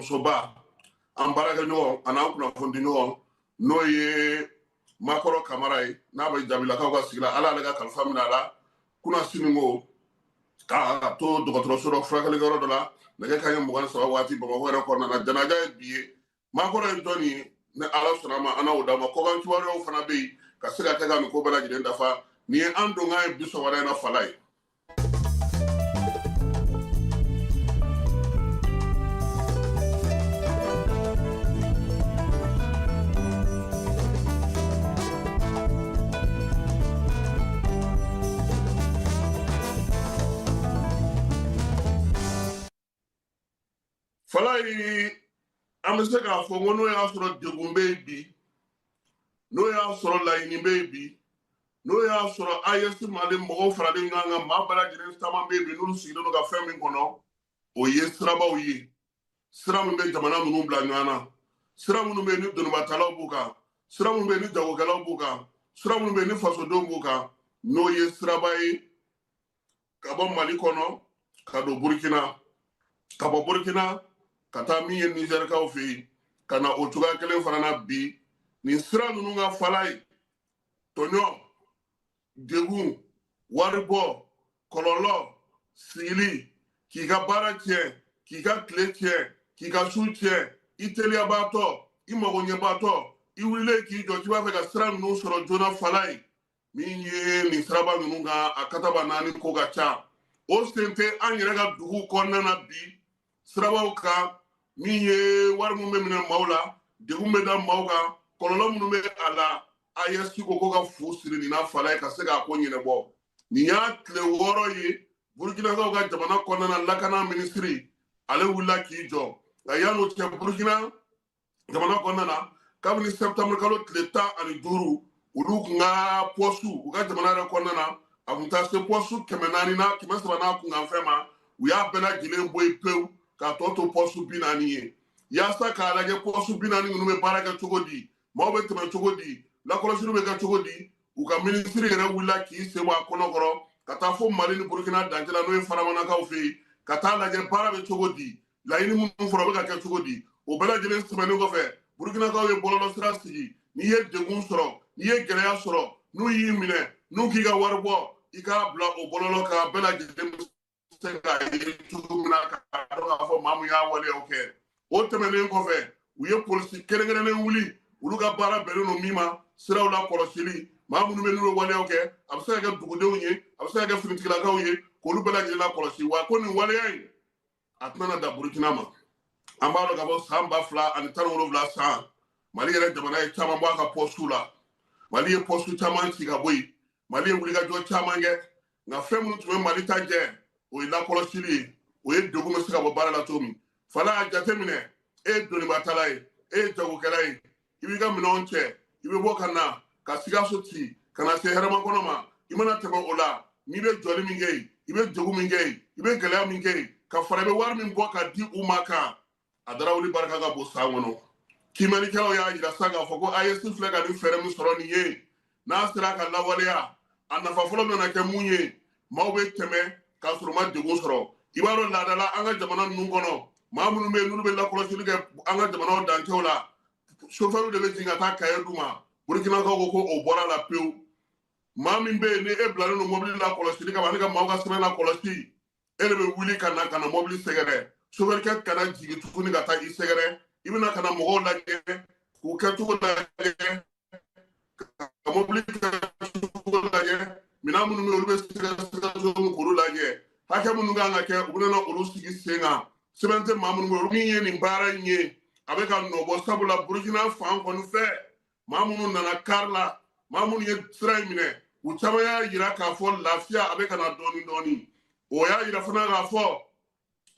musoba an barakɛ ɲɔgɔn ani an kunnafoni ɲɔgɔn n'o ye Makɔrɔ Kamara ye n'a bɛ Jabilakaw ka sigi la Ala ale ka kalifa minɛ a la kunna siniko k'a to dɔgɔtɔrɔso dɔ furakɛlikɛyɔrɔ dɔ la nɛgɛ kanɲɛ 23 waati Bamakɔ yɛrɛ kɔnɔna na janaja ye bi ye Makɔrɔ ye jɔn ye ni Ala sɔnna a ma an n'o d'a ma kɔkan kibaruyaw fana bɛ yen ka se ka kɛ ka nin ko bɛɛ lajɛlen dafa nin ye an donkan ye bi sɔgɔmada in na Fala ye. Fala yi an bɛ se k'a fɔ ko n'o y'a sɔrɔ degun bɛ yen bi n'o y'a sɔrɔ laɲini bɛ yen bi n'o y'a sɔrɔ AES Mali mɔgɔw faralen ɲɔgɔn kan maa bɛɛ lajɛlen caman bɛ yen bi n'olu sigilen don ka fɛn min kɔnɔ o ye sirabaw ye sira min bɛ jamana ninnu bila ɲɔgɔn na sira minnu bɛ yen ni donibatalaw b'u kan sira minnu bɛ yen ni jagokɛlaw b'u kan sira minnu bɛ yen ni fasodenw b'u kan n'o ye siraba ye ka bɔ Mali kɔnɔ ka don Burukina ka bɔ Burukina ka taa min ye Nizɛrikaw fɛ yen ka na o cogoya kelen fana na bi nin sira ninnu ka Fala ye tɔɲɔ degun waribɔ kɔlɔlɔ sigili k'i ka baara tiɲɛ k'i ka tile tiɲɛ k'i ka su tiɲɛ i teliyabaatɔ i mago ɲɛbaatɔ i wulilen k'i jɔ k'i b'a fɛ ka sira ninnu sɔrɔ joona Fala ye min ye nin siraba ninnu kan a kataba 4 ko ka ca o sen tɛ an yɛrɛ ka dugu kɔnɔna na bi sirabaw kan min ye wari min bɛ minɛ maaw la degun bɛ da maaw kan kɔlɔlɔ minnu bɛ a la AES ko ka fu siri nin na Fala ye ka se k'a ko ɲɛnabɔ nin y'a tile 6 ye Burukinakaw ka jamana kɔnɔna na lakana minisiri ale wulila k'i jɔ nka yan'o cɛ Burukina jamana kɔnɔna na kabini septembre kalo tile 15 olu kun ka pɔsu u ka jamana yɛrɛ kɔnɔna na a kun taa se pɔsu 400 na 300 n'a kunkanfɛn ma u y'a bɛɛ lajɛlen bɔ yen pewu k'a tɔ to pɔsu 40 ye yaasa k'a lajɛ pɔsu 40 ninnu bɛ baara kɛ cogo di maaw bɛ tɛmɛ cogo di lakɔlɔsili bɛ kɛ cogo di u ka minisiri yɛrɛ wulila k'i sen bɔ a kɔnɔkɔrɔ ka taa fo Mali ni Burukina dancɛ la n'o ye Faramanakaw fɛ yen ka taa lajɛ baara bɛ cogo di laɲini minnu fɔra o bɛ ka kɛ cogo di o bɛɛ lajɛlen tɛmɛnen kɔfɛ Burukinakaw ye bɔlɔlɔsira sigi n'i ye degun sɔrɔ n'i ye gɛlɛya sɔrɔ n'u y'i minɛ n'u k'i ka wari bɔ i k'a bila o bɔlɔlɔ kan bɛɛ lajɛlen se k'a ye cogo min na k'a dɔn k'a fɔ maa min y'a waleyaw kɛ o tɛmɛnen kɔfɛ u ye polisi kɛrɛnkɛrɛnnen wuli olu ka baara bɛnnen don min ma siraw la kɔlɔsili maa minnu bɛ n'u ye waleyaw kɛ a bɛ se ka kɛ dugudenw ye a bɛ se ka kɛ finitigilakaw ye k'olu bɛɛ lajɛlen la kɔlɔsi wa ko nin waleya in a tɛna da Burukina ma an b'a dɔn ka bɔ san 2017 san Mali yɛrɛ jamana ye caman bɔ a ka pɔstu la Mali ye pɔstu caman ci ka bɔ yen Mali ye wulikajɔ caman kɛ nka fɛn minnu tun bɛ Mali ta jɛ o ye lakɔlɔsili ye o ye degun bɛ se ka bɔ baara la cogo min Fala y'a jateminɛ e ye donibatala ye e ye jagokɛla ye i b'i ka minɛnw cɛ i bɛ bɔ ka na ka Sikaso ci ka na se Hɛrɛmakɔnɔ ma i mana tɛmɛ o la n'i bɛ jɔli min kɛ yen i bɛ degun min kɛ yen i bɛ gɛlɛya min kɛ yen ka fara i bɛ wari min bɔ ka di u ma kan a darawuli barika ka bon san kɔnɔ kiimɛlikɛlaw y'a jira sa k'a fɔ ko AES filɛ ka nin fɛɛrɛ min sɔrɔ nin ye n'a sera ka lawaleya a nafa fɔlɔ bɛna kɛ mun ye maaw bɛ tɛmɛ k'a sɔrɔ u ma degun sɔrɔ i b'a dɔn laadala an ka jamana ninnu kɔnɔ maa minnu bɛ yen n'olu bɛ lakɔlɔsili kɛ an ka jamanaw dancɛw la chauffeur de bɛ jigin ka taa kaye d'u ma Burukinakaw ko o bɔra la pewu maa min bɛ yen ni e bilalen don mobili la kɔlɔsili kama ale ka maaw ka sɛbɛn la kɔlɔsi e de bɛ wuli ka na mobili sɛgɛrɛ chauffeur kana jigin tuguni ka taa i sɛgɛrɛ i bɛna ka na mɔgɔw lajɛ k'u kɛcogo lajɛ ka mobili kɛcogo lajɛ minɛn minnu bɛ yen olu bɛ Sikaso k'olu lajɛ hakɛ minnu kan ka kɛ u bɛna olu sigi sen kan sɛbɛn tɛ maa minnu bɛ yen min ye nin baara in ye a bɛ ka nɔbɔ sabula Burukina fan kɔni fɛ maa minnu nana kari la maa minnu ye sira in minɛ u caman y'a jira k'a fɔ lafiya a bɛ ka na dɔɔni dɔɔni o y'a jira fana k'a fɔ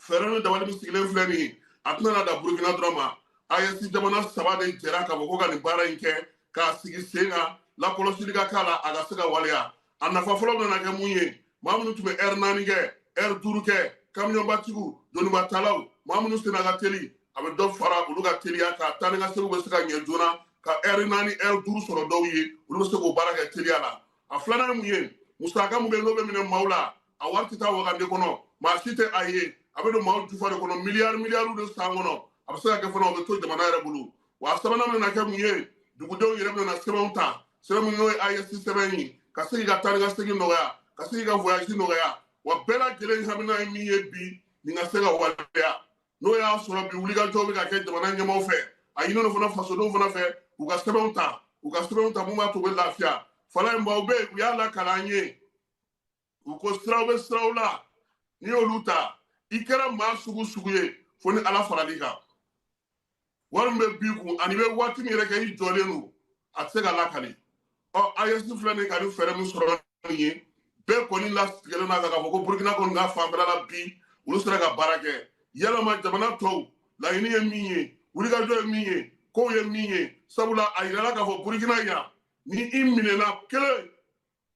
fɛɛrɛ ni dabali min sigilen filɛ nin ye a tɛna na da Burukina dɔrɔn ma AES jamana 3 de jɛra k'a fɔ ko ka nin baara in kɛ k'a sigi sen kan lakɔlɔsili ka k'a la a ka se ka waleya a nafa fɔlɔ bɛna kɛ mun ye maa minnu tun bɛ heure 4 kɛ heure 5 kɛ kamiyɔnbatigiw donibatalaw maa minnu senna ka teli a bɛ dɔ fara olu ka teliya ka taa ni ka seginw bɛ se ka ɲɛ joona ka heure 4 heure 5 sɔrɔ dɔw ye olu bɛ se k'o baara kɛ teliya la a filanan ye mun ye musaka mun bɛ yen n'o bɛ minɛ maaw la a wari tɛ taa wagande kɔnɔ maa si tɛ a ye a bɛ don maaw jufa de kɔnɔ miliyari de san kɔnɔ a bɛ se ka kɛ fana o bɛ to jamana yɛrɛ bolo wa a sabanan bɛna kɛ mun ye dugudenw yɛrɛ bɛna sɛbɛnw ta sɛbɛn min n'o ye AES sɛbɛn ye ka se k'i ka taa ni ka segin nɔgɔya ka se k'i ka voyage nɔgɔya wa bɛɛ lajɛlen hamina ye min ye bi nin ka se ka waleya n'o y'a sɔrɔ bi wulikajɔ bɛ ka kɛ jamana ɲɛmaaw fɛ a ɲininen fana fasodenw fana fɛ u ka sɛbɛnw ta mun b'a to u bɛ lafiya fala in baw bɛ yen u y'a lakalan an ye u ko siraw bɛ siraw la n'i y'olu ta i kɛra maa sugu sugu ye fo ni ala faral'i kan wari min bɛ b'i kun ani bɛ waati min yɛrɛ kɛ i jɔlen don a tɛ se ka lakali AES filɛ nin ka ni fɛɛrɛ min sɔrɔ nin ye bɛɛ kɔni latigɛlen n'a kan k'a fɔ ko Burukina kɔni ka fanfɛla la bi olu sera ka baara kɛ yalama jamana tɔw laɲini ye min ye wulikajɔ ye min ye kow ye min ye sabula a yirala k'a fɔ Burukina yan ni i minɛna kelen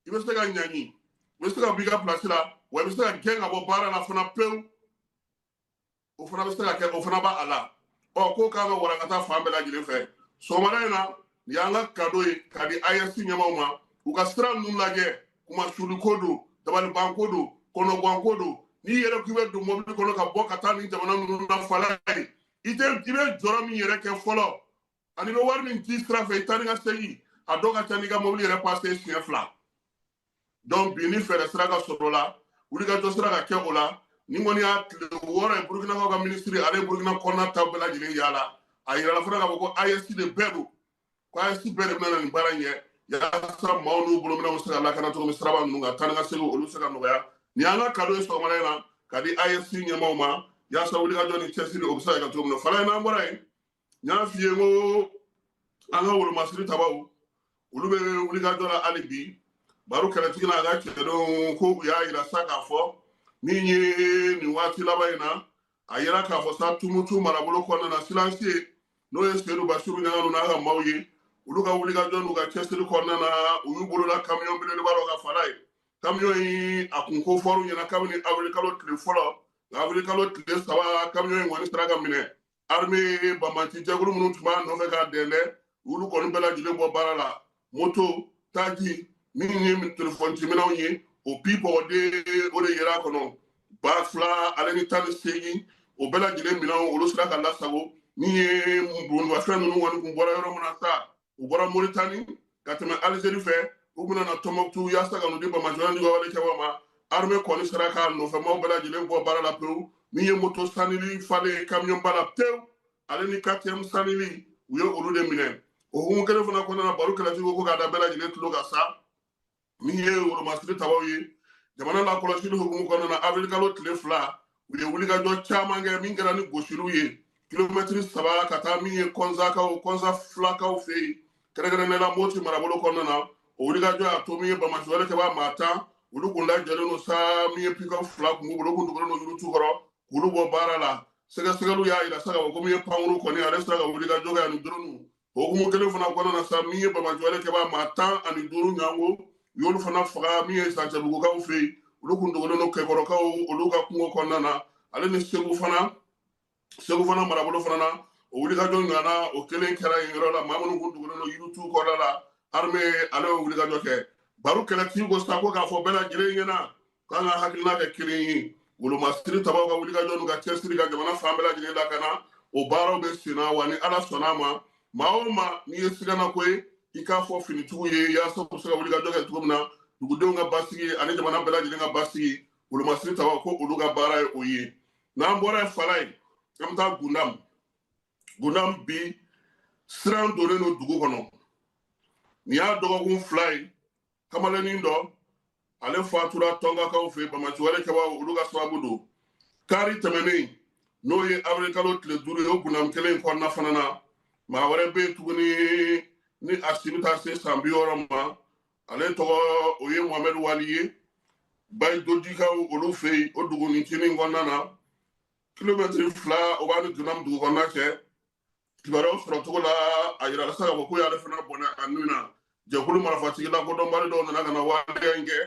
i bɛ se ka ɲangi i bɛ se ka bɔ i ka place la wa i bɛ se ka gɛn ka bɔ baara la fana pewu o fana bɛ se ka kɛ o fana b'a la k'o k'an ka warankata fan bɛɛ lajɛlen fɛ sɔgɔmada in na nin y'an ka kado ye k'a di AES ɲɛmaaw ma u ka sira ninnu lajɛ kumasuli ko don dabaliban ko don kɔnɔguwan ko don n'i yɛrɛ k'i bɛ don mobili kɔnɔ ka bɔ ka taa nin jamana ninnu na fala ye i bɛ jɔrɔ min yɛrɛ kɛ fɔlɔ ani bɛ wari min ci sira fɛ i taa ni ka segin a dɔw ka ca n'i ka mobili yɛrɛ passe siɲɛ 2 donc bi ni fɛɛrɛ sira ka sɔrɔ o la wulikajɔ sira ka kɛ o la ni kɔni y'a tile 6 ye Burukinakaw ka ministre ale Burukina kɔnɔna taw bɛɛ lajɛlen yala a yirala fana k'a fɔ ko AES de bɛɛ don ko AES bɛɛ de bɛna nin baara in kɛ yaasa maaw n'u bolominɛw bɛ se ka lakana cogo min siraba ninnu kan taa ni ka segin olu bɛ se ka nɔgɔya nin y'an ka kado ye sɔgɔmada in na ka di AES ɲɛmaaw ma yaasa wulikajɔ ni cɛsiri o bɛ se ka kɛ cogo min na fala in n'an bɔra yen n y'a f'i ye ko an ka wolomasiri tabaw olu bɛ wulikajɔ la hali bi baro kɛlɛtigi n'a ka cɛdenw ko u y'a yira sa k'a fɔ min ye nin waati laban in na a yira k'a fɔ sa Tumutu marabolo kɔnɔna na silansi ye n'o ye Seydou Basiru Ɲaganu n'a ka maaw ye olu ka wulikajɔ n'u ka cɛsiri kɔnɔna na u y'u bolola camion belebeleba dɔ ka fara ye camion in a kun ko fɔr'u ɲɛna kabini avril kalo tile fɔlɔ nka avril kalo tile 3 camion in kɔni sera ka minɛ armée banbanci jɛkulu minnu tun b'a nɔfɛ k'a dɛndɛ olu kɔni bɛɛ lajɛlen bɔ baara la moto taji min ye telefɔni ciminɛnw ye o bɔgɔden o de yera a kɔnɔ 2,000 ale ni 18 o bɛɛ lajɛlen minɛnw olu sera ka lasago min ye bolifɛn ninnu kɔni kun bɔra yɔrɔ min na sa u bɔra Moritani ka tɛmɛ Alizeri fɛ u bɛna na Tɔnbɔkutu yaasa ka n'u di Bamajɔ ni wale kɛbagaw ma armée kɔni sera k'a nɔfɛmaw bɛɛ lajɛlen bɔ baara la pewu min ye moto sanili falen camion ba la tewu ale ni 4e sanili u ye olu de minɛ o hukumu kelen fana kɔnɔna na baro kɛlɛtigi ko k'a da bɛɛ lajɛlen tulo ka sa min ye wolomasiri tabaw ye jamana lakɔlɔsili hukumu kɔnɔna na avril kalo tile 2 u ye wulikajɔ caman kɛ min kɛra ni gosiliw ye kilomɛtiri 3 ka taa min ye kɔnza filakaw fɛ yen kɛrɛnkɛrɛnnenya la Moti marabolo kɔnɔna na o wulikajɔ y'a to min ye Bamajɔ kɛbaa maa 10 olu kun lajɛlen don sa min ye pick-up 2 kun b'u bolo kun dogolen don Yirutu kɔrɔ k'olu bɔ baara la sɛgɛsɛgɛliw y'a yira sa k'a fɔ ko min ye pankuru kɔni ale sera ka wulikajɔ kɛ ani drone o hukumu kelen fana kɔnɔna na sa min ye Bamajɔ kɛbaa maa 15 ɲango u y'olu fana faga min ye Santiabugukaw fɛ yen olu kun dogolen don Kɛkɔrɔkaw olu ka kungo kɔnɔna na ale ni Segu fana marabolo fana na o wulikajɔ ɲɔgɔnna o kelen kɛra yen yɔrɔ la maa minnu kun dogolen don Yirutu kɔda la armée ale ye wulikajɔ kɛ baro kɛlɛtigi ko sa ko k'a fɔ bɛɛ lajɛlen ɲɛna k'an ka hakilina kɛ kelen ye wolomasiri tabaw ka wulikajɔ n'u ka cɛsiri ka jamana fan bɛɛ lajɛlen lakana o baaraw bɛ sen na wa ni Ala sɔnna a ma maa o maa n'i ye sigana ko ye i k'a fɔ finitigiw ye yaasa u bɛ se ka wulikajɔ kɛ cogo min na dugudenw ka basigi ani jamana bɛɛ lajɛlen ka basigi wolomasiri tabaw ko olu ka baara ye o ye n'an bɔra yen fala ye an bɛ taa Gundam bi siran donnen don dugu kɔnɔ nin y'a dɔgɔkun 2 ye kamalennin dɔ ale fatura Tɔngakaw fɛ Bamajɔ kɛbagaw olu ka sababu don kari tɛmɛnen n'o ye avril kalo tile 5 ye o Gundam kelen in kɔnɔna fana na maa wɛrɛ bɛ yen tuguni ni a si bɛ taa se san 60 ma ale tɔgɔ o ye Mohamed Wali ye Bayi Dojikaw olu fɛ yen o dugunin kelen kɔnɔna na kilomɛtiri 2 o b'a ni Gundam dugu kɔnɔna cɛ kibaruyaw sɔrɔ cogo la a yirala sa k'a fɔ ko y'ale fana bɔnɛ a nun na jɛkulu marifatigi lakodɔnbali dɔw nana ka na waleya in kɛ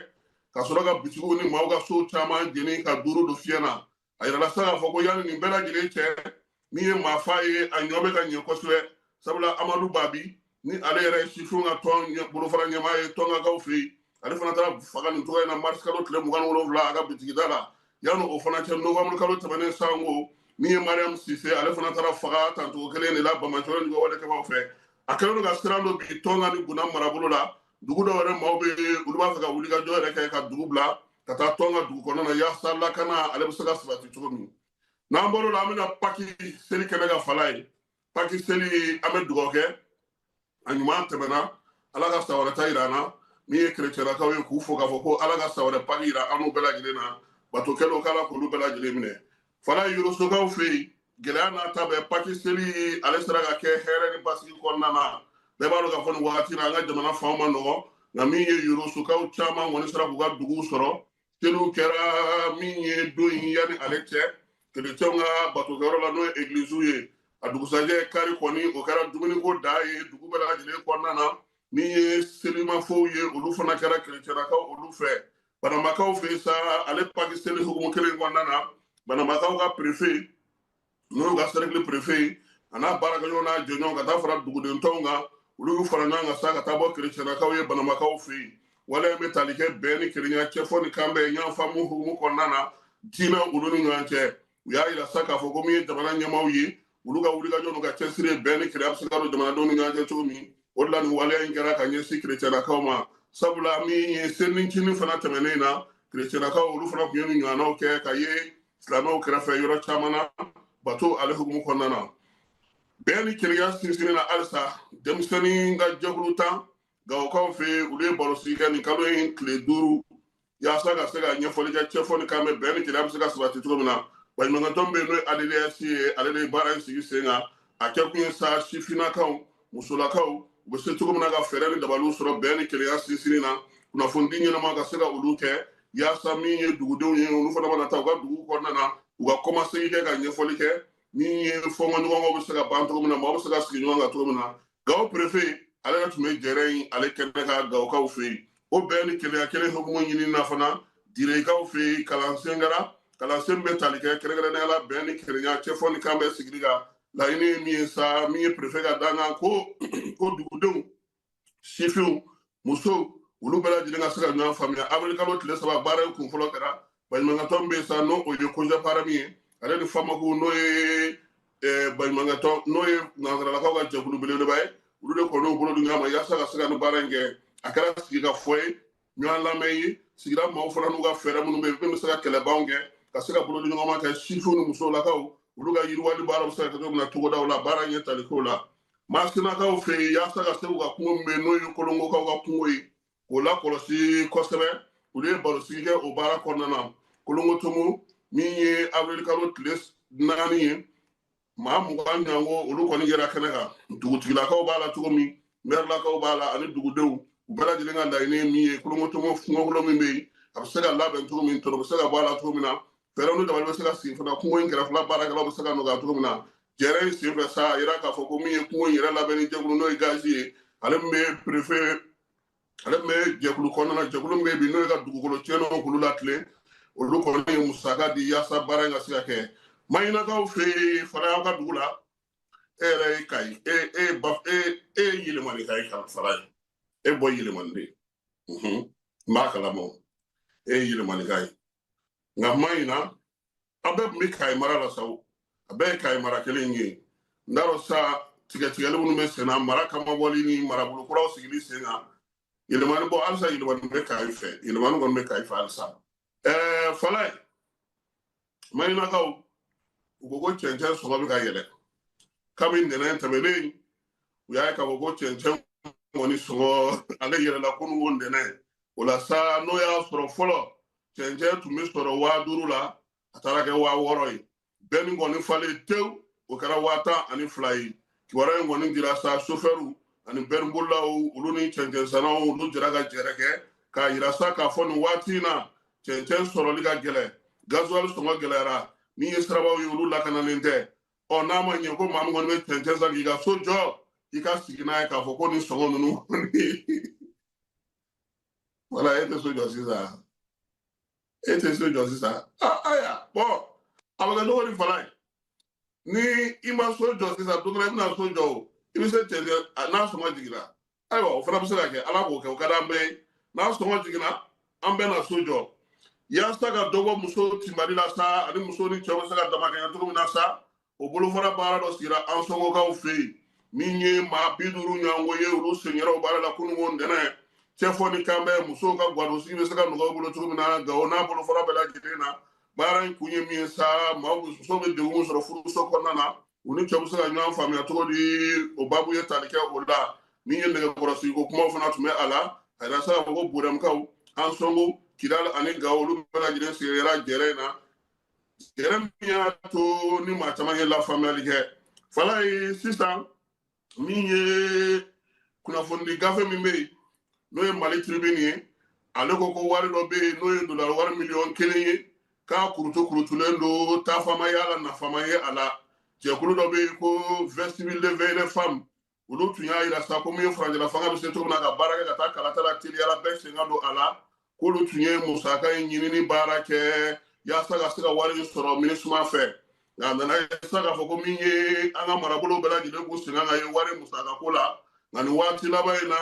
ka sɔrɔ ka bitigiw ni maaw ka so caman jeni ka duuru don fiɲɛ na a yirala sa k'a fɔ ko yanni nin bɛɛ lajɛlen cɛ min ye maa fa ye a ɲɔ bɛ ka ɲɛ kosɛbɛ sabula Amadu Babi ni ale yɛrɛ sifinw ka tɔn bolofara ɲɛmaa ye Tɔngakaw fɛ yen ale fana taara faga nin cogo in na mars kalo tile 27 a ka bitigida la yanni o fana cɛ novembre kalo tɛmɛnen sango min ye Mariam Cissé ale fana taara faga tancogo kelen de la Bamakɔ ni wale kɛbaaw fɛ a kɛlen ka siran dɔ bi Tɔnga ni Guna marabolo la dugu dɔw yɛrɛ maaw bɛ olu b'a fɛ ka wuli ka jɔ yɛrɛ kɛ ka dugu bila ka taa Tɔnga dugu kɔnɔna na yaasa lakana ale bɛ se ka sabati cogo min n'an bɔr'o la an bɛna Paki seli kɛnɛ ka fala ye Paki seli an bɛ dugawu kɛ a ɲuman tɛmɛna Ala ka san wɛrɛ ta jira an na min ye kerecɛnakaw ye k'u fo k'a fɔ ko Ala ka san wɛrɛ Paki jira an n'u bɛɛ lajɛlen na batokɛlaw k'Ala k'olu bɛɛ lajɛlen minɛ fala ye Yorosokaw fɛ yen gɛlɛya n'a ta bɛɛ Paki seli ale sera ka kɛ hɛrɛ ni basigi kɔnɔna na bɛɛ b'a dɔn k'a fɔ nin wagati la an ka jamana fanw ma nɔgɔ nka min ye Yorosokaw caman kɔni sera k'u ka duguw sɔrɔ seliw kɛra min ye don in yanni ale cɛ kerecɛnw ka batokɛyɔrɔ la n'o ye egiliziw ye a dugusajɛ kari kɔni o kɛra dumuniko da ye dugu bɛɛ lajɛlen kɔnɔna na min ye selimafɔw ye olu fana kɛra kerecɛnakaw olu fɛ banamakaw fɛ sa ale Paki seli hukumu kelen kɔnɔna na banamakaw ka prefe n'o y'u ka cercle prefe ye a n'a baarakɛɲɔgɔn n'a jɛɲɔgɔn ka taa fara dugudentɔnw kan olu y'u fara ɲɔgɔn kan sa ka taa bɔ kerecɛnakaw ye banamakaw fɛ yen wala in bɛ tali kɛ bɛn ni kelenya cɛfɔ ni kanbɛn ɲɔgɔn faamu hukumu kɔnɔna na diinɛ olu ni ɲɔgɔn cɛ u y'a jira sa k'a fɔ ko min ye jamana ɲɛmaaw ye olu ka wulikajɔ n'u ka cɛsiri ye bɛn ni kelenya bɛ se ka don jamanadenw ni ɲɔgɔn cɛ cogo min o de la nin waleya in kɛra ka ɲɛsin kerecɛnakaw ma sabula min ye selinicinin fana tɛmɛnen na kerecɛnakaw olu fana tun ye nin ɲɔgɔnnaw kɛ ka ye silamɛw kɛrɛfɛ yɔrɔ caman na bato ale hukumu kɔnɔna na bɛn ni kelenya sinsinni na halisa denmisɛnnin ka jɛkulu 10 Gawokaw fɛ olu ye barosigi kɛ nin kalo in tile 5 yaasa ka se ka ɲɛfɔli kɛ cɛfɔ ni kanbɛn bɛn ni kelenya bɛ se ka sabati cogo min na baɲumankɛtɔn bɛ yen n'o ye ADDS ye ale de ye baara in sigi sen kan a kɛ kun ye sa sifinnakaw musolakaw u bɛ se cogo min na ka fɛɛrɛ ni dabaliw sɔrɔ bɛn ni kelenya sinsinni na kunnafoni ɲɛnama ka se ka olu kɛ yaasa min ye dugudenw ye olu fana mana taa u ka dugu kɔnɔna na u ka kɔmasegi kɛ ka ɲɛfɔli kɛ min ye fɔnkɔɲɔgɔnw bɛ se ka ban cogo min na maaw bɛ se ka sigi ɲɔgɔn kan cogo min na Gawo prefe ale yɛrɛ tun bɛ jɛrɛ in ale kɛnɛ ka Gawokaw fɛ yen o bɛn ni kelenya kelen hukumu ɲinini na fana Direkaw fɛ yen kalansen kɛra kalansen bɛ tali kɛ kɛrɛnkɛrɛnnenya la bɛn ni kelenya cɛfɔ ni kanbɛn sigili kan laɲini ye min ye sa min ye prefe ka dankan ko dugudenw sifinw musow olu bɛɛ lajɛlen ka se ka ɲɔgɔn faamuya avril kalo tile 3 baara in kun fɔlɔ kɛra baɲumankɛtɔn bɛ sa n'o ye kojapara min ye ale ni famakow n'o ye baɲumankɛtɔn n'o ye nanzaralakaw ka jɛkulu belebeleba ye olu de kɔni bolo dun kama yaasa ka se ka nin baara in kɛ a kɛra sigi ka fɔ ye ɲɔgɔn lamɛn ye sigira maaw fana n'u ka fɛɛrɛ minnu bɛ yen min bɛ se ka kɛlɛbanw kɛ ka se ka bolo di ɲɔgɔn ma kɛ sifinw ni musolakaw olu ka yiriwali baara bɛ se ka kɛ cogo min na togodaw la baara ɲɛ talikow la Masinakaw fɛ yen yaasa ka se u ka kungo min bɛ yen n'o ye kolongokaw ka kungo ye k'o lakɔlɔsi kosɛbɛ olu ye barosigi kɛ o baara kɔnɔna na kolongotomo min ye avril kalo tile 4 ye maa 20 ɲɔgɔn olu kɔni yɛrɛ kɛnɛ kan dugutigilakaw b'a la cogo min mɛrilakaw b'a la ani dugudenw u bɛɛ lajɛlen ka laɲini ye min ye kolongotomo kungokolon min bɛ yen a bɛ se ka labɛn cogo min tɔnɔ bɛ se ka bɔ a la cogo min na fɛɛrɛw ni dabali bɛ se ka sigi fana kungo in kɛrɛfɛla baarakɛlaw bɛ se ka nɔgɔya cogo min na jɛrɛ in senfɛ sa a yira k'a fɔ ko min ye kungo in yɛrɛ labɛn ni jɛkulu n'o ye gazi ye ale min bɛ prefe ale min bɛ jɛkulu kɔnɔna na jɛkulu min bɛ yen n'o ye ka dugukolo tiɲɛnw k'olu latilen olu kɔni ye musaka di yaasa baara in ka se ka kɛ Mayinakaw fɛ yen fara y'aw ka dugu la e yɛrɛ ye Kayi e ye Yɛlɛmani Kayi ka fara ye e bɔ Yɛlɛmani de n b'a kalama e ye Yɛlɛmani Kayi nka Mayina aw bɛɛ tun bɛ Kayi mara la sa a bɛɛ ye Kayi mara kelen ye n t'a dɔn sa tigɛtigɛli minnu bɛ sen na mara kama bɔli ni marabolo kuraw sigili sen kan Yɛlɛmani bɔ halisa Yɛlɛmani bɛ Kayi fɛ Yɛlɛmani kɔni bɛ Kayi fɛ halisa Falaye Mayinakaw u ko ko cɛncɛn sɔngɔ bɛ ka yɛlɛ kabini ntɛnɛn tɛmɛnen u y'a ye k'a fɔ ko cɛncɛn kɔni sɔngɔ ale yɛlɛla kununko ntɛnɛn o la sa n'o y'a sɔrɔ fɔlɔ cɛncɛn tun bɛ sɔrɔ 5000 la a taara kɛ 6000 ye bɛɛ min kɔni falen tewu o kɛra 102 ye kibaruya in kɔni dira sa sofɛriw ani bɛnbolilaw olu ni cɛncɛn sannaw olu jɛra ka jɛrɛ kɛ k'a yira sa k'a fɔ nin waati in na cɛncɛn sɔrɔli ka gɛlɛn gazuwali sɔngɔ gɛlɛyara min ye sirabaw ye olu lakanalen tɛ n'a ma ɲɛ ko maa min kɔni bɛ cɛncɛn san k'i ka so jɔ i ka sigi n'a ye k'a fɔ ko nin sɔngɔ ninnu wala e tɛ so jɔ sisan e tɛ so jɔ sisan aya bɔn a bɛ kɛ cogo di Falaye ni i ma so jɔ sisan don dɔ la i bɛna so jɔ o i bɛ se cɛncɛn n'a sɔngɔ jiginna ayiwa o fana bɛ se ka kɛ ala k'o kɛ o ka di an bɛɛ ye n'a sɔngɔ jiginna an bɛɛ na so jɔ yasa ka dogo muso timali la sa ani muso ni cɛw bɛ se ka damakɛɲɛ cogo min na sa o bolofara baara dɔ sigira an sɔngɔkaw fɛ yen min ye maa 50 ɲɔgɔnko ye olu senyɛrɛ o baara la kununko ntɛnɛn cɛ fɔ ni kan bɛ musow ka gwadosigi bɛ se ka nɔgɔya u bolo cogo min na nka o n'a bolofara bɛɛ lajɛlen na baara in kun ye min ye sa muso bɛ degun sɔrɔ furuso kɔnɔna na u ni cɛw bɛ se ka ɲɔgɔn faamuya cogo di o baabu ye tali kɛ o la min ye nɛgɛkɔrɔsigiko kumaw fana tun bɛ a la a yɛrɛ se k'a fɔ ko bodɛmukaw an sɔngo Kidal ani Gao olu bɛɛ lajɛlen sigila jɛrɛ in na jɛrɛ min y'a to ni maa caman ye lafaamuyali kɛ fala ye sisan min ye kunnafoni gafe min bɛ yen n'o ye Mali Tribune ye ale ko wari dɔ bɛ yen n'o ye dollar wari miliyɔn 1 ye k'a kurutulen don taafama ye a la nafama ye a la jɛkulu dɔ bɛ yen ko vestibule de veille des femmes olu tun y'a jira sa ko min ye faranjɛla fanga bɛ se cogo min na ka baara kɛ ka taa kalata la teliyala bɛɛ sen ka don a la k'olu tun ye musaka in ɲinini baara kɛ yaasa ka se ka wari in sɔrɔ MINUSMA fɛ nka a nana sa k'a fɔ ko min ye an ka marabolo bɛɛ lajɛlen k'u sen kan ka ye wari musaka ko la nka nin waati laban in na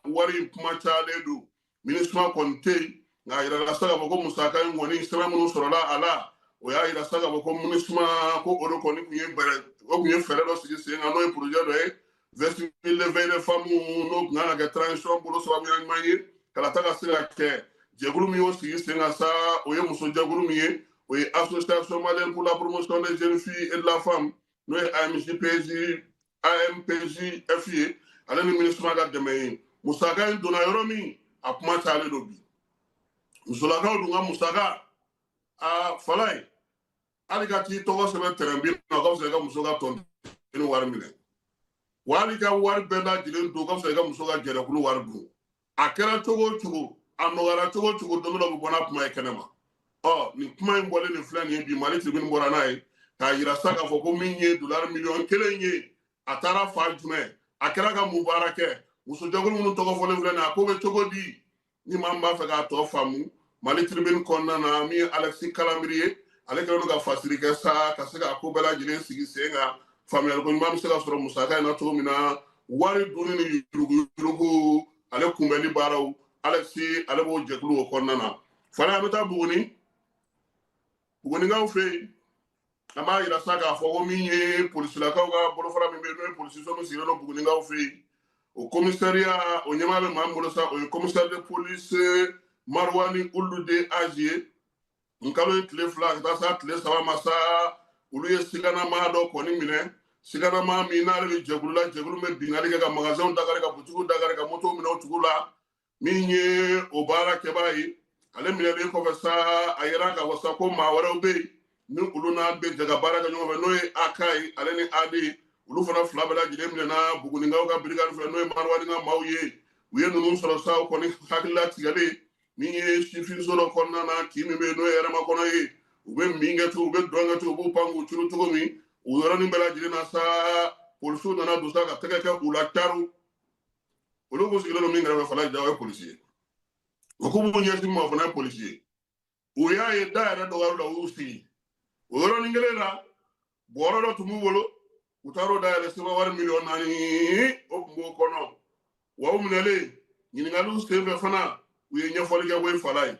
wari in kuma cayalen don MINUSMA kɔni tɛ yen nka a yirala sa k'a fɔ ko musaka in kɔni sɛbɛn minnu sɔrɔla a la o y'a yira sa k'a fɔ ko MINUSMA ko o de kɔni tun ye fɛɛrɛ dɔ sigi sen kan n'o ye projet dɔ ye vestibule de veille des femmes n'o tun kan ka kɛ transition bolo sababuya ɲuman ye kalata ka se ka kɛ jɛkulu min y'o sigi sen kan sa o ye muso jɛkulu min ye o ye association malienne pour la promotion des jeunes filles et de la femme n'o ye AMPJF ye ale ni MINUSMA ka dɛmɛ ye musaka in donna yɔrɔ min a kuma cayalen don bi musolakaw dun ka musaka a fala ye hali ka t'i tɔgɔ sɛbɛn terrain na o ka fisa i ka muso ka tɔntɔnni wari minɛ wa hali ka wari bɛɛ lajɛlen don o ka fisa i ka muso ka jɛrɛkulu wari dun a kɛra cogo o cogo a nɔgɔyara cogo o cogo don dɔ bɛ bɔ n'a kuma ye kɛnɛma nin kuma in bɔlen nin filɛ nin ye bi Mali Tribune bɔra n'a ye k'a yira sa k'a fɔ ko min ye dollar miliyɔn 1 ye a taara fan jumɛn a kɛra ka mun baara kɛ muso jɛkulu minnu tɔgɔ fɔlen filɛ nin ye a ko bɛ cogo di ni maa min b'a fɛ k'a tɔ faamu Mali Tribune kɔnɔna na min ye Alexis Kalamiri ye ale kɛlen don ka fasiri kɛ sa ka se k'a ko bɛɛ lajɛlen sigi sen kan faamuyali ko ɲuman bɛ se ka sɔrɔ musaka in na cogo min na wari dunni ni yuruguyurugu ale kunbɛnni baaraw Alexis ale b'o jɛkulu o kɔnɔna na fana an bɛ taa Bugunikaw fɛ yen an b'a yira sa k'a fɔ ko min ye polisilakaw ka bolofara min bɛ yen n'o ye polisiso min sigilen don Bugunikaw fɛ yen o commissariat o ɲɛmaa bɛ maa min bolo sa o ye commissaire de police Marwani Ulude Aji ye nkalo ye tile 2 ka taa se tile 3 ma sa olu ye siganama dɔ kɔni minɛ siganama min n'ale bɛ jɛkulu la jɛkulu bɛ bingali kɛ ka magasinw dakari ka butigiw dakari ka moto minɛ o tugu la min ye o baara kɛbaa ye ale minɛlen kɔfɛ sa a yera ka wasa ko maa wɛrɛw bɛ yen ni olu n'a bɛ jɛ ka baara kɛ ɲɔgɔn fɛ n'o ye Akayi ale ni Adi olu fana fila bɛɛ lajɛlen minɛna Bugunikaw ka birigadi fɛ n'o ye Marwani ka maaw ye u ye ninnu sɔrɔ sa o kɔni hakilila tigɛlen min ye sifinso dɔ kɔnɔna na k'i min bɛ yen n'o ye yɛrɛma kɔnɔ ye u bɛ min kɛ ten u bɛ dɔn kɛ ten u b'u pan k'u turu cogo min o yɔrɔnin bɛɛ lajɛlen na sa polisiw nana don sa ka tɛgɛ kɛ k'u la caru olu kun sigilen don min kɛrɛfɛ fana ja o ye polisi ye o ko b'u ɲɛsin ma o fana ye polisi ye u y'a ye da yɛrɛ dɔgɔyara la u y'u sigi o yɔrɔnin kelen na bɔrɔ dɔ tun b'u bolo u taar'o dayɛlɛ sɛbɛn wari miliyɔn 4 o tun b'o kɔnɔ wa o minɛlen ɲininkaliw senfɛ fana u ye ɲɛfɔli kɛ Woyi Fala ye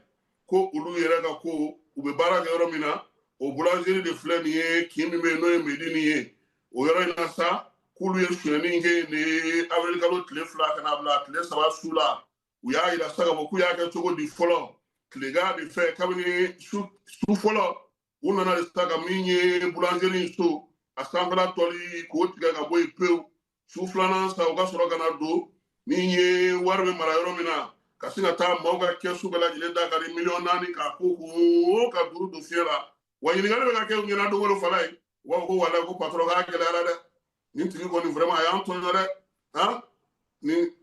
ko olu yɛrɛ ka ko u bɛ baara kɛ yɔrɔ min na o boulangerie de filɛ nin ye kin min bɛ yen n'o ye Medini ye o yɔrɔ in na sa k'olu ye sonyɛni kɛ nin ye avril kalo tile 2 ka na bila tile 3 su la u y'a yira sa k'a fɔ k'u y'a kɛ cogo di fɔlɔ tilegan de fɛ kabini su fɔlɔ u nana de sa ka min ye boulangerie so a sanfɛla tɔli k'o tigɛ ka bɔ yen pewu su 2nan sa u ka sɔrɔ ka na don min ye wari bɛ mara yɔrɔ min na ka sin ka taa maaw ka kɛsu bɛɛ lajɛlen dakari miliyɔn 4 k'a ko ka duuru don fiɲɛ la wa ɲininkali bɛ ka kɛ u ɲɛna don o Fala ye u b'a fɔ ko walayi ko patron k'a gɛlɛyara dɛ nin tigi kɔni vraiment a y'an tɔɲɔ dɛ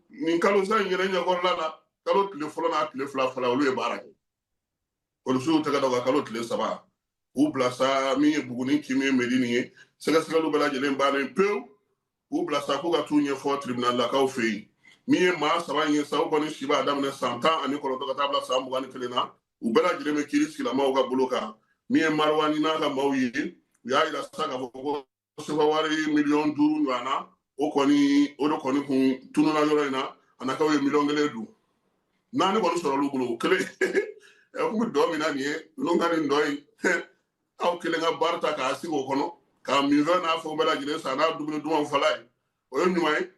nin kalo sa in yɛrɛ ɲɛkɔrɔla la kalo tile fɔlɔ n'a tile 2 Fala olu ye baara kɛ polisiw tɛgɛ da ka kalo tile 3 k'u bila sa min ye Buguni kin min ye Medini ye sɛgɛsɛgɛliw bɛɛ lajɛlen bannen pewu k'u bila sa k'u ka t'u ɲɛfɔ tribunal lakaw fɛ yen min ye maa 3 in ye sa u kɔni si b'a daminɛ san 19 ka taa bila san 21 na u bɛɛ lajɛlen bɛ kiiri sigilamaw ka bolo kan min ye Marwani n'a ka maaw ye u y'a yira sa k'a fɔ ko sɛbɛn wari miliyɔn 5 ɲɔgɔnna o de kɔni kun tununa yɔrɔ in na a nakaw ye miliyɔn 1 dun 4 kɔni sɔrɔ olu bolo o kelen kuma dɔ min na nin ye ninnu ka nin dɔ in aw kelen ka baara ta k'a sigi o kɔnɔ k'a minfɛn n'a fɛnw bɛɛ lajɛlen san n'a dumuni dumanw fɔla ye o ye ɲuman ye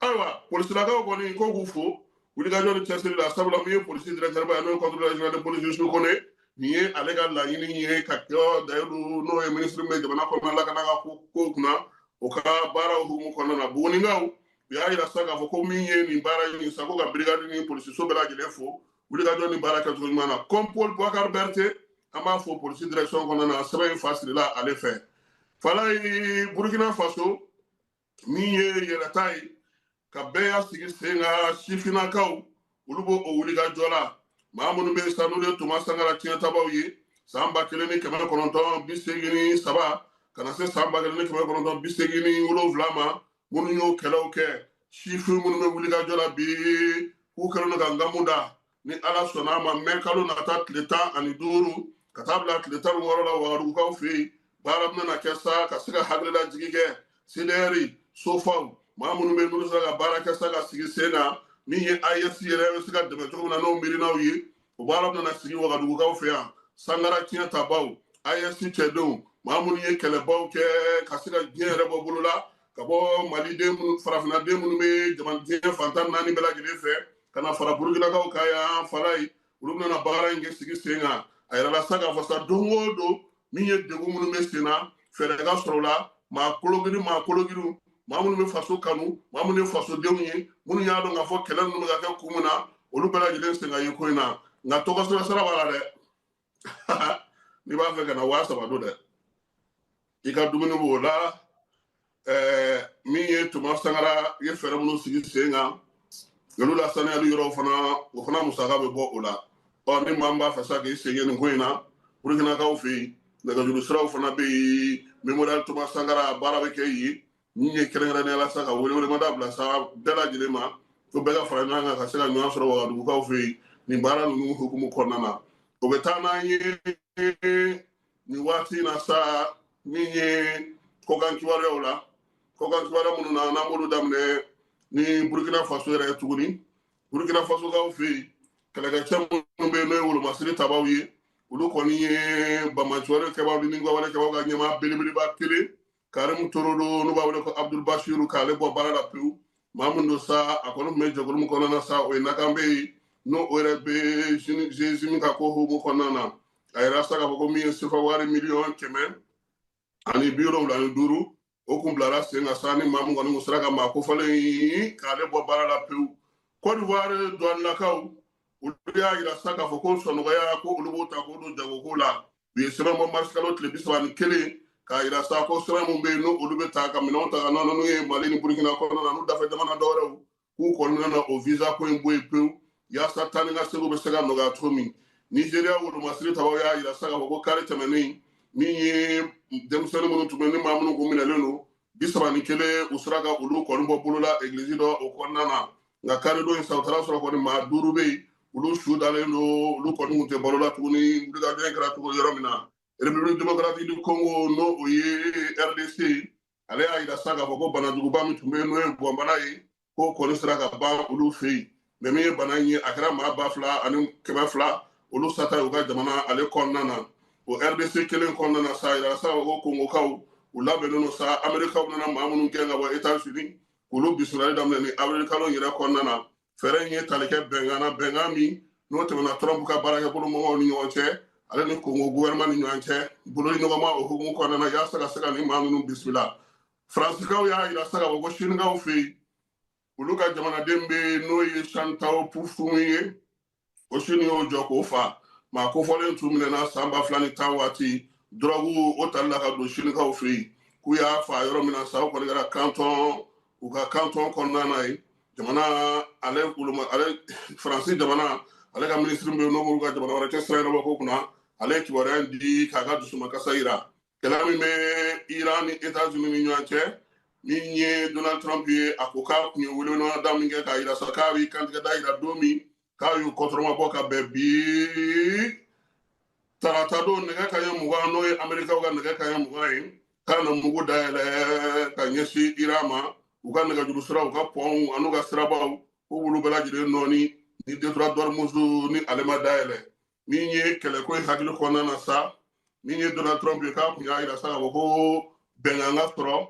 ayiwa polisilakaw kɔni ko k'u fo wulikajɔ ni cɛsiri la sabula min ye polisi directeur ba ye n'o ye contrôleur général de police Youssou Kone nin ye ale ka laɲini ye ka kɛ Dayiru n'o ye ministre min bɛ jamana kɔnɔna lakana ka kow kunna o ka baaraw hukumu kɔnɔna na Bugunikaw u y'a yira sisan k'a fɔ ko min ye nin baara in sa ko ka brigade ni polisiso bɛɛ lajɛlen fo wulikajɔ ni baara kɛcogo ɲuman na comme Paul Boubacar Berté an b'a fɔ polisi direction kɔnɔna na sɛbɛn in fa sirila ale fɛ fala ye Burkina Faso min ye yɛrɛta ye ka bɛɛ y'a sigi sen ka sifinnakaw olu b'o o wulikajɔ la maa minnu bɛ sa n'olu ye Tuma Sankara tiɲɛtabaw ye san 1983 ka na se san 1987 ma minnu y'o kɛlɛw kɛ sifin minnu bɛ wulikajɔ la bi k'u kɛlen don ka nkamu da ni Ala sɔnna a ma mɛ kalo nata tile 15 ka taa bila tile 16 la Wagadugukaw fɛ yen baara bɛna kɛ sa ka se ka hakililajigi kɛ CDR sofaw maa minnu bɛ n'olu sera ka baara kɛ sa ka sigi sen kan min ye AES yɛrɛ bɛ se ka dɛmɛ cogo min na n'o miirinaw ye o baara bɛna sigi Wagadugukaw fɛ yan Sankara tiɲɛtabaw AES cɛdenw maa minnu ye kɛlɛbaw kɛ ka se ka diɲɛ yɛrɛ bɔ bolo la ka bɔ Maliden minnu farafinnaden minnu bɛ diɲɛ fantan 4 bɛɛ lajɛlen fɛ ka na fara Burukinakaw kan yan fala ye olu bɛna baara in kɛ sigi sen kan a yɛrɛla sa k'a fɔ sa don o don min ye degun minnu bɛ sen na fɛɛrɛ ka sɔrɔ o la maa kologiri maa minnu bɛ faso kanu maa minnu ye fasodenw ye minnu y'a dɔn k'a fɔ kɛlɛ ninnu bɛ ka kɛ kun min na olu bɛɛ lajɛlen sen ka ye ko in na nka tɔgɔ sɛbɛn b'a la dɛ n'i b'a fɛ ka na 3,000 don dɛ i ka dumuni b'o la min ye Tuma Sankara ye fɛɛrɛ minnu sigi sen kan olu la saniyali yɔrɔw fana o fana musaka bɛ bɔ o la ni maa min b'a fɛ sa k'i segin nin ko in na Burukinakaw fɛ yen nɛgɛjuru siraw fana bɛ yen Memorial Tuma Sankara baara bɛ kɛ yen min ye kɛrɛnkɛrɛnnenya la sa ka welewelemada bila sa bɛɛ lajɛlen ma ko bɛɛ ka fara ɲɔgɔn kan ka se ka ɲɔgɔn sɔrɔ Wagadugukaw fɛ yen nin baara ninnu hukumu kɔnɔna na o bɛ taa n'an ye nin waati in na sa min ye kɔkan kibaruyaw la kɔkan kibaruya minnu na n'an b'olu daminɛ ni Burkina Faso yɛrɛ ye tuguni Burkina Fasokaw fɛ yen kɛlɛkɛcɛ minnu bɛ yen n'o ye wolomasiri tabaw ye olu kɔni ye Bamaɲcuware kɛbaw ni Ningawale kɛbaw ka ɲɛmaa belebeleba kelen Karimu Torodo n'u b'a wele ko Abdul Bashiru k'ale bɔ baara la pewu maa min don sa a kɔni tun bɛ jɛkulu min kɔnɔna na sa o ye Nakanbe ye n'o o yɛrɛ bɛ GIGIM ka ko hukumu kɔnɔna na a yɛrɛ sa k'a fɔ ko min ye sefa wari 175,000 o kun bilara sen ka sa ni maa min kɔni kun sera ka maa kofɔlen k'ale bɔ baara la pewu Côte d'Ivoire douanelakaw olu y'a yira sa k'a fɔ ko sɔnɔgɔya ko olu b'o ta k'o don jagoko la u ye sɛbɛn bɔ mars kalo tile 31 k'a yira sa ko sɛbɛn mun bɛ yen n'olu bɛ ta ka minɛnw ta ka na n'u ye Mali ni Burkina kɔnɔna na n'u dafɛ jamana dɔwɛrɛw k'u kɔni na o visa ko in bɔ yen pewu yaasa taa ni ka seginw bɛ se ka nɔgɔya cogo min Nigéria wolomasiri tabaw y'a yira sa k'a fɔ ko kari tɛmɛnen min ye denmisɛnnin minnu tun bɛ ni maa minnu kun minɛlen don 31 u sera ka olu kɔni bɔ bolo la église dɔ o kɔnɔna na nka kari don in sa u taara sɔrɔ kɔni maa 5 bɛ yen olu su dalen don olu kɔni kun tɛ balo la tuguni wulikajɔ in kɛra cogo yɔrɔ min na République démocratique du Congo n'o o ye RDC ale y'a yira sa k'a fɔ ko banajuguba min tun bɛ yen n'o ye bɔnbana ye k'o kɔni sera ka ban olu fɛ yen mais min ye bana in ye a kɛra maa 2,000 ani 100 olu sata ye u ka jamana ale kɔnɔna na o RDC kelen kɔnɔna na sa a yira sa ko Kongokaw u labɛnnen don sa Amerikaw nana maa minnu gɛn ka bɔ États-Unis k'olu bisimilali daminɛ ni avril kalo yɛrɛ kɔnɔna na fɛɛrɛ in ye tali kɛ bɛnkan na bɛnkan min n'o tɛmɛna Trump ka baarakɛbolo mɔgɔw ni ɲɔgɔn cɛ ale ni Congo gouvernement ni ɲɔgɔn cɛ bololi nɔgɔma o hukumu kɔnɔna na yaasa ka se ka ni maa ninnu bisimila Faransikaw y'a yira sa k'a fɔ ko Sinikaw fɛ yen olu ka jamanaden bɛ n'o ye Santao Poufoumi ye o Sini y'o jɔ k'o fa maa kofɔlen tun minɛna san 2010 waati dɔrɔgu o tali la ka don Sinikaw fɛ yen k'u y'a fa yɔrɔ min na sa o kɔni kɛra canton u ka canton kɔnɔna na ye jamana ale Faransi jamana ale ka ministre bɛ yen n'o b'olu ka jamana wɛrɛ cɛ sira ɲɛnabɔ ko kunna ale ye kibaruya di k'a ka dusumakasa yira kɛlɛ min bɛ Iran ni États-Unis ni ɲɔgɔn cɛ min ye Donald Trump ye a ko k'a kun ye welewelemada min kɛ k'a yira sa k'a bɛ kantigɛda yira don min k'a y'u kɔtɔrɔmabɔ ka bɛn bi tarata don nɛgɛ kanɲɛ 20 n'o ye Amerikaw ka nɛgɛ kanɲɛ 20 ye k'a na mugu dayɛlɛ ka ɲɛsin Iran ma u ka nɛgɛjuru siraw u ka pɔnw an'u ka sirabaw ko olu bɛɛ lajɛlen nɔɔni ni détroit d'Ormuz ni ale ma dayɛlɛ min ye kɛlɛ ko in hakili kɔnɔna na sa min ye Donald Trump ye k'a kun y'a yira sa k'a fɔ ko bɛnkan ka sɔrɔ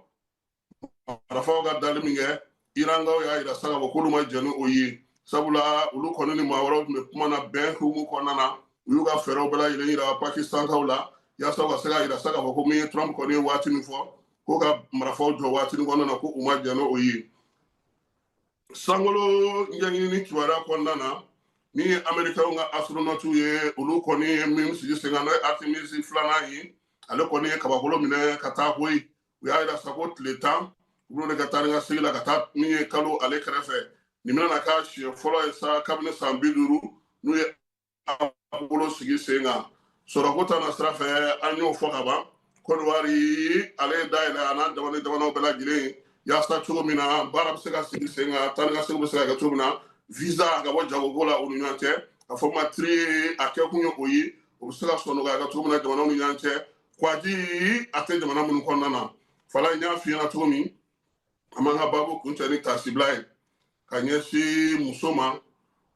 arafaw ka dali min kɛ Irankaw y'a yira sa k'a fɔ k'olu ma jɛn ni o ye sabula olu kɔni ni maa wɛrɛw tun bɛ kuma na bɛn hukumu kɔnɔna na u y'u ka fɛɛrɛw bɛɛ lajɛlen yira Pakistankaw la yaasa u ka se k'a yira sa k'a fɔ ko min ye Trump kɔni ye waati min fɔ ko ka marifaw jɔ waati min kɔnɔna na ko u ma jɛn ni o ye sankolo ɲɛɲinini kibaruya kɔnɔna na min ye Amerikɛnw ka astronɔtiw ye olu kɔni ye min sigi sen kan n'o ye Artemis 2nan ye ale kɔni ye kabakolo minɛ ka taa koyi u y'a yira sa ko tile 10 u b'o de ka taa ni ka segin la ka taa min ye kalo ale kɛrɛfɛ nin bɛna k'a siɲɛ fɔlɔ ye sa kabini san 50 n'u ye kabakolo sigi sen kan sɔrɔko ta na sira fɛ an y'o fɔ ka ban Côte d'Ivoire ale ye dayɛlɛ a n'a jamanaw bɛɛ lajɛlen yaasa cogo min na baara bɛ se ka sigi sen kan taa ni ka segin bɛ se ka kɛ cogo min na visa ka bɔ jagoko la u ni ɲɔgɔn cɛ a fɔ ma tri a kɛ kun ye o ye o bɛ se ka sɔn nɔgɔya ka cogo min na jamanaw ni ɲɔgɔn cɛ kwaji a tɛ jamana minnu kɔnɔna na fala n y'a f'i ɲɛna cogo min an b'an ka baabu kuncɛ ni tasibila ye ka ɲɛsin muso ma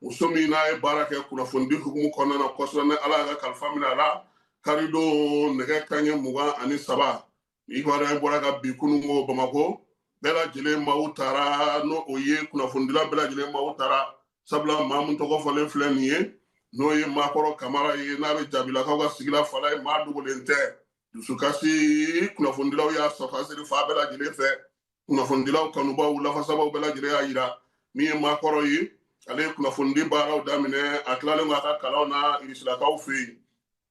muso min n'a ye baara kɛ kunnafonidi hukumu kɔnɔna na kosɛbɛ ni ala y'a ka kalifa minɛ a la kari don nɛgɛ kanɲɛ 23 Ivoirien bɔra ka bi kunungo Bamako bɛɛ lajɛlen maaw taara n'o o ye kunnafonidila bɛɛ lajɛlen maaw taara sabula maa min tɔgɔ fɔlen filɛ nin ye n'o ye Maakɔrɔ Kamara ye n'a bɛ Jabilakaw ka sigila fala ye maa dogolen tɛ dusukasi kunnafonidilaw y'a sɔfasiri fa bɛɛ lajɛlen fɛ kunnafonidilaw kanubaw lafasabaw bɛɛ lajɛlen y'a yira min ye Maakɔrɔ ye ale ye kunnafonidi baaraw daminɛ a tilalen a ka kalanw na Irisilakaw fɛ yen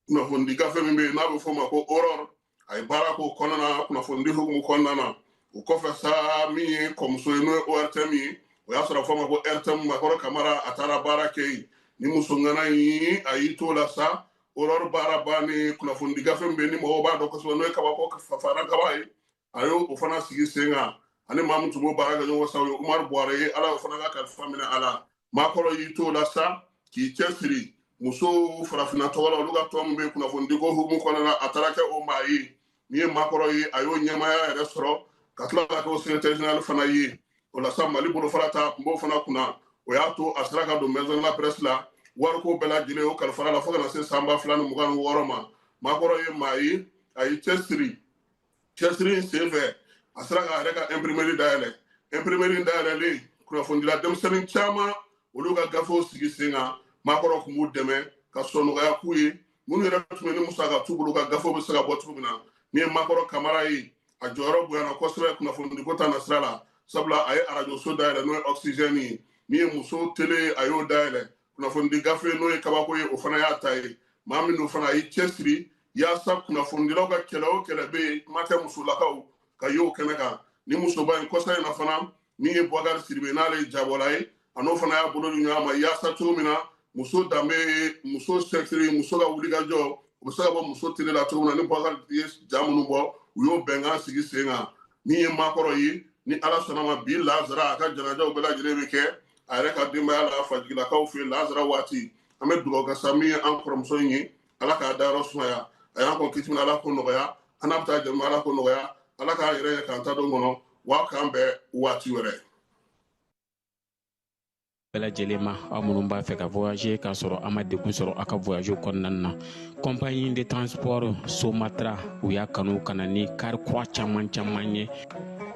kunnafonidi gafe min bɛ yen n'a bɛ fɔ o ma ko Aurore a ye baara k'o kɔnɔna na kunnafonidi hukumu kɔnɔna na o kɔfɛ sa min ye kɔmuso ye n'o ye ORTM ye o y'a sɔrɔ a fɔ a ma ko RTM Maakɔrɔ Kamara a taara baara kɛ yen ni muso ŋana in a y'i t'o la sa Aurore baara bannen kunnafonidi gafe min bɛ yen ni mɔgɔw b'a dɔn kosɛbɛ n'o ye kabako fara kaba ye a y'o fana sigi sen kan ani maa min tun b'o baara kɛ ɲɔgɔn sa o ye Umaru Buware ye ala y'o fana ka kalifa minɛ a la Maakɔrɔ y'i t'o la sa k'i cɛsiri muso farafinna tɔgɔ la olu ka tɔn min bɛ kunnafonidi ko hukumu kɔnɔna na a taara kɛ o maa ye min ye Maakɔrɔ ye a y'o ɲɛmaaya yɛrɛ sɔrɔ ka tila ka kɛ o secrétaire général fana ye o la sa Mali bolofara ta kun b'o fana kunna o y'a to a sera ka don maison de la presse la wariko bɛɛ lajɛlen o kalifara la fo ka na se san 2026 ma Maakɔrɔ ye maa ye a ye cɛsiri in senfɛ a sera k'a yɛrɛ ka imprimerie dayɛlɛ imprimerie dayɛlɛlen kunnafonidila denmisɛnnin caman olu ka gafew sigi sen kan Maakɔrɔ kun b'u dɛmɛ ka sɔn nɔgɔya k'u ye minnu yɛrɛ tun bɛ ni musaka t'u bolo ka gafew bɛ se ka bɔ cogo min na min ye Maakɔrɔ Kamara ye a jɔyɔrɔ bonyana kosɛbɛ kunnafonidi ko ta na sira la sabula a ye arajo so dayɛlɛ n'o ye Oxygène ye min ye muso tele a y'o dayɛlɛ kunnafonidi gafe n'o ye kabako ye o fana y'a ta ye maa minnu fana a y'i cɛsiri yaasa kunnafonidilaw ka kɛlɛ o kɛlɛ bɛ yen kuma tɛ musolakaw ka ye o kɛnɛ kan ni musoba in kɔsa in na fana min ye Boubacar Sidibe n'ale ye jabɔla ye a n'o fana y'a bolo di ɲɔgɔn ma yaasa cogo min na muso danbe muso sɛgɛsiri muso ka wulikajɔ u bɛ se ka bɔ muso tele la cogo min na ni Boubacar ye ja minnu bɔ u y'o bɛnkan sigi sen kan min ye Maakɔrɔ ye ni ala sɔnna ma bi Lazara a ka janajaw bɛɛ lajɛlen bɛ kɛ a yɛrɛ ka denbaya la fajigilakaw fɛ yen Lazara waati an bɛ dugawu kɛ sa min ye an kɔrɔmuso in ye ala k'a dayɔrɔ sumaya a y'an kɔn kisi min ala ko nɔgɔya an n'a bɛ taa jɛmu ala ko nɔgɔya ala k'a yɛrɛ ye k'an ta don kɔnɔ wa k'an bɛɛ waati wɛrɛ bɛɛ lajɛlen ma aw minnu b'a fɛ ka voyager k'a sɔrɔ a ma degun sɔrɔ a ka voyage kɔnɔna na compagnie de transport Somatra u y'a kanu ka na ni kari kura caman ye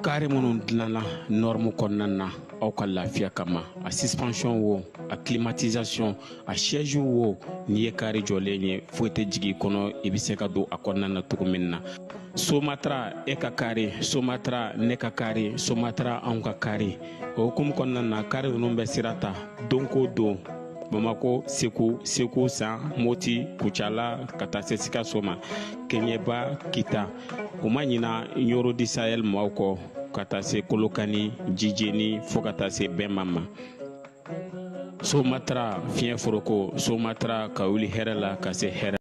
kari minnu dilanna norme kɔnɔna na aw ka lafiya kama a suspension wo a climatisation a siège wo n'i ye kari jɔlen ye foyi tɛ jigin kɔnɔ i bɛ se ka don a kɔnɔna na cogo min na Somatra e ka kari Somatra ne ka kari Somatra anw ka kari o hukumu kɔnɔna na kari ninnu bɛ sira ta don ko don Bamako Segu San Moti Kucala ka taa se Sikaso ma Keɲeba Kita o ma ɲina Yoro di Sahel maaw kɔ ka taa se Kolokani Jijeni fo ka taa se Bɛnma ma Somatra fiɲɛ foroko Somatra ka wuli hɛrɛ la ka se hɛrɛ